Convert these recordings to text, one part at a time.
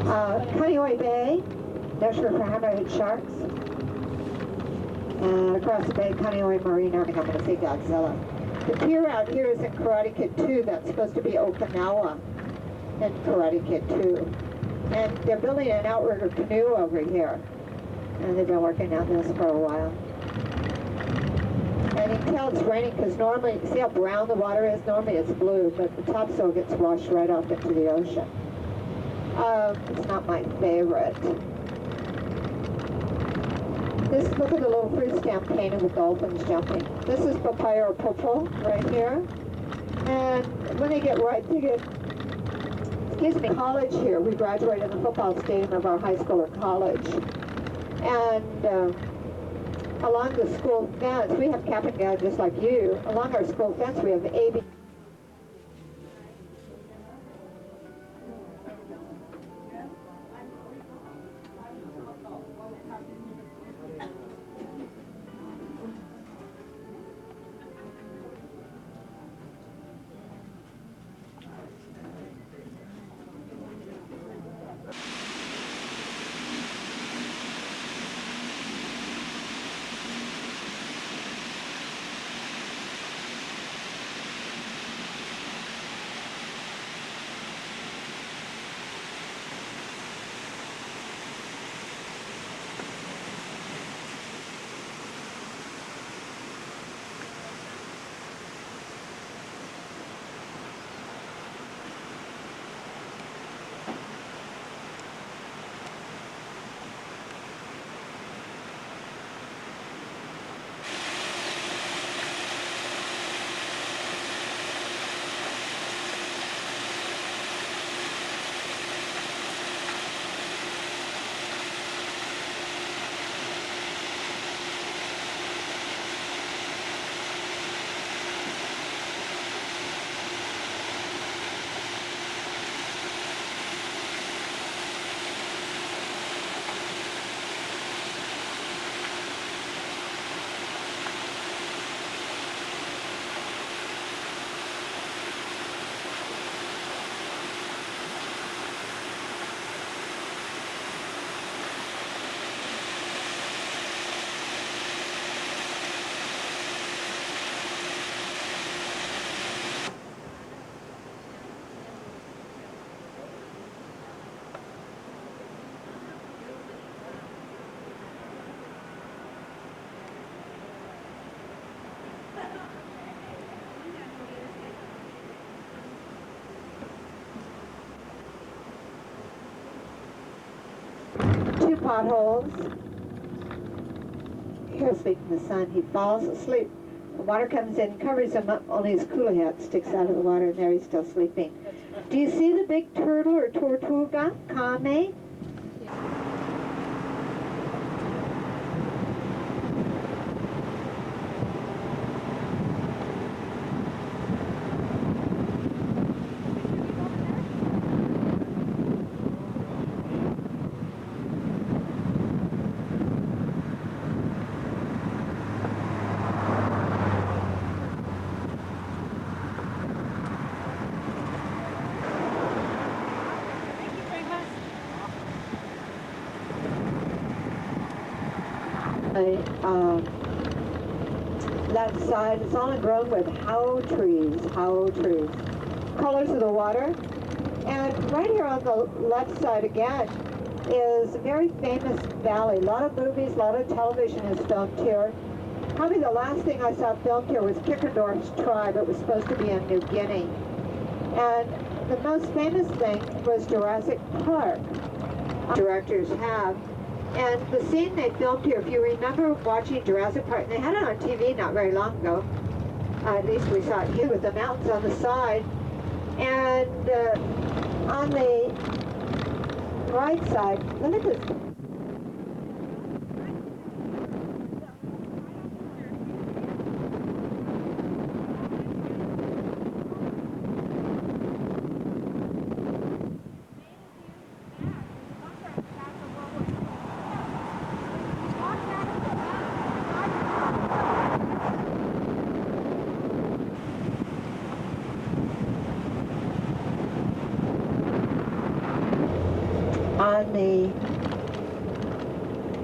Kaneohe Bay, nursery for hammerhead sharks. And across the bay, Kaneohe Marina, I think I'm going to say Godzilla. The pier out here is in Karate Kid 2. That's supposed to be Okinawa in Karate Kid 2. And they're building an outrigger canoe over here. And they've been working on this for a while. And you can tell it's raining because normally, see how brown the water is? Normally it's blue, but the topsoil gets washed right off into the ocean. It's not my favorite. Look at the little fruit stamp painted with dolphins jumping. This is papaya or popo right here. And when they get ripe, they get, excuse me, college here. We graduated in the football stadium of our high school or college. And along the school fence, we have camping guides just like you. Along our school fence, we have AB. Two potholes. Here's asleep in the sun. He falls asleep. The water comes in, covers him up. Only his cooler hat sticks out of the water, and there he's still sleeping. Do you see the big turtle or tortuga, kame? Left side, it's all grown with hau trees, colors of the water. And right here on the left side again is a very famous valley. A lot of movies, a lot of television is filmed here. Probably the last thing I saw filmed here was Kickendorf's tribe. It was supposed to be in New Guinea. And the most famous thing was Jurassic Park. Directors have. And the scene they filmed here, if you remember watching Jurassic Park, and they had it on TV not very long ago, at least we saw it here with the mountains on the side, and on the right side, look at this. On the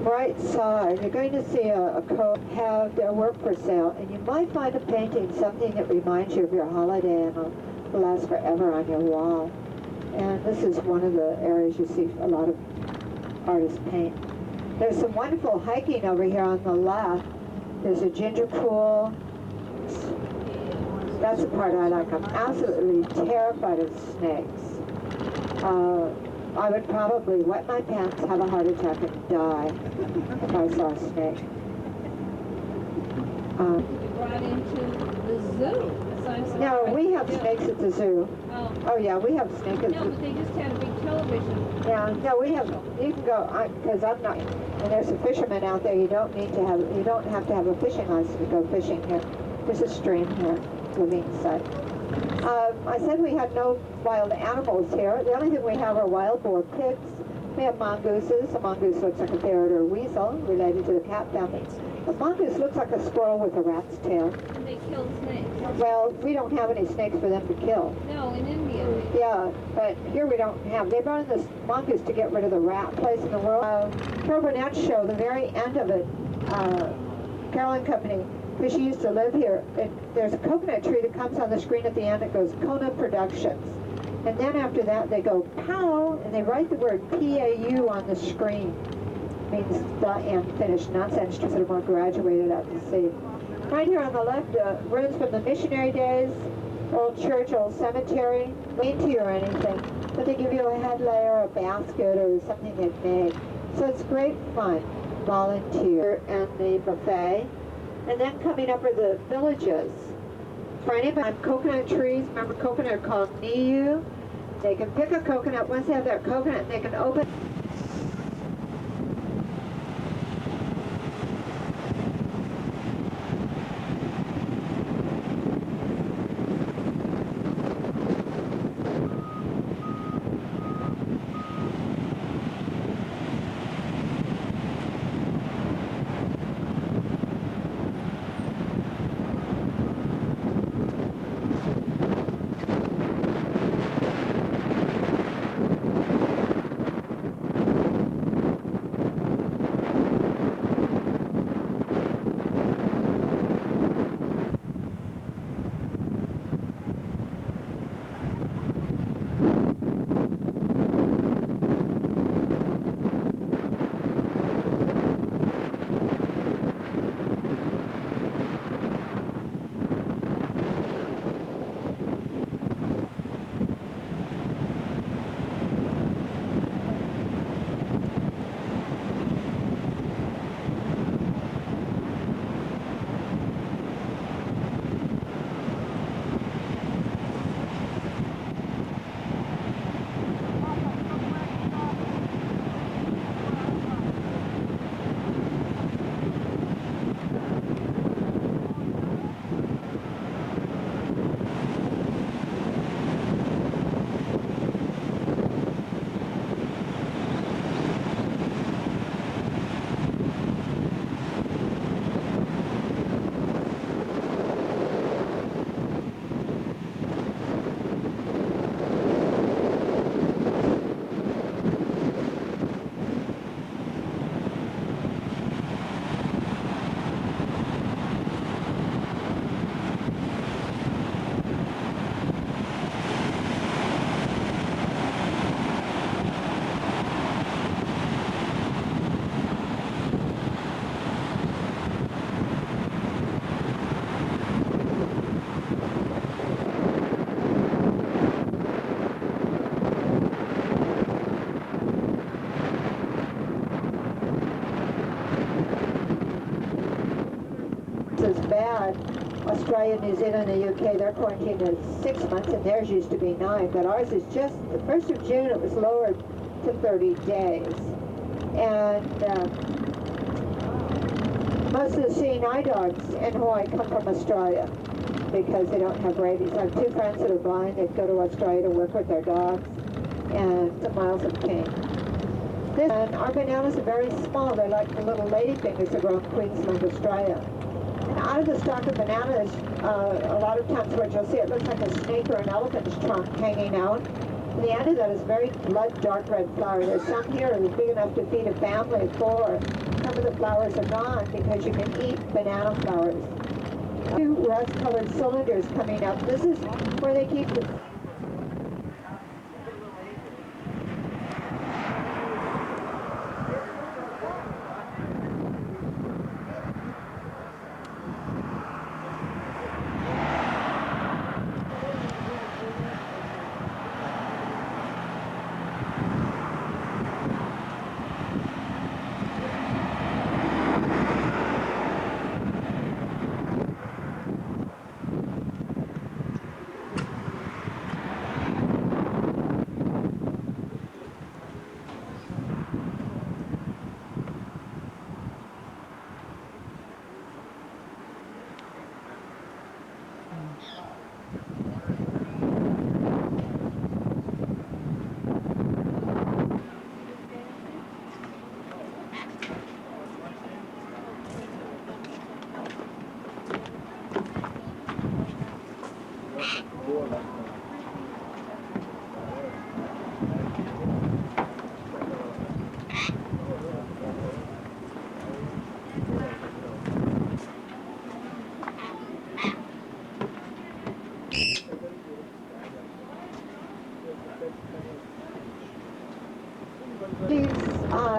right side, you're going to see a coat have their work for sale, and you might find a painting, something that reminds you of your holiday and will last forever on your wall. And this is one of the areas you see a lot of artists paint. There's some wonderful hiking over here on the left. There's a ginger pool. That's the part I like. I'm absolutely terrified of snakes. I would probably wet my pants, have a heart attack, and die if I saw a snake. Brought into the zoo. No, we have snakes at the zoo. Oh yeah, we have snakes at the zoo. No, but they just had a big television. Yeah, no, we have. You can go because I'm not. And there's a fisherman out there. You don't have to have a fishing license to go fishing here. There's a stream here, living site. I said we had no wild animals here. The only thing we have are wild boar pigs. We have mongooses. A mongoose looks like a ferret or a weasel, related to the cat family. A mongoose looks like a squirrel with a rat's tail. And they killed snakes. Well, we don't have any snakes for them to kill. No, in India. Yeah, but here we don't have. They brought in this mongoose to get rid of the rat place in the world. Carol Burnett's show, the very end of it, Carolyn Company, because she used to live here, there's a coconut tree that comes on the screen at the end. It goes Kona Productions. And then after that, they go POW, and they write the word P-A-U on the screen. Means the end, finished nonsense, just sort of more graduated out to sea. Right here on the left, ruins from the missionary days, old church, old cemetery, lean-to or anything, but they give you a head layer, a basket, or something they've made. So it's great fun. Volunteer and the buffet. And then coming up are the villages. For anybody, coconut trees, remember coconut are called niu. They can pick a coconut. Once they have their coconut, they can open. As bad. Australia, New Zealand, and the UK, their quarantine is 6 months, and theirs used to be 9. But ours is just the 1st of June. It was lowered to 30 days, and most of the seeing eye dogs in Hawaii come from Australia because they don't have rabies. I have 2 friends that are blind. They go to Australia to work with their dogs, and the miles of cane. And our bananas are very small. They're like the little ladyfingers that grow in Queensland, Australia. And out of the stalk of bananas, a lot of times what you'll see, it looks like a snake or an elephant's trunk hanging out. The end of that is very blood dark red flower. There's some here that are big enough to feed a family of 4. Some of the flowers are gone because you can eat banana flowers. 2 rust-colored cylinders coming up. This is where they keep the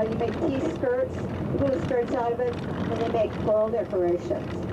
you make tea skirts, blue skirts out of it, and they make floral decorations.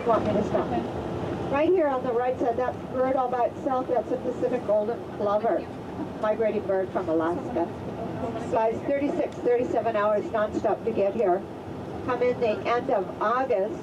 Want me to stop? Okay. Right here on the right side, that bird all by itself, that's a Pacific golden plover, migrating bird from Alaska. Flies 36, 37 hours nonstop to get here. Come in the end of August,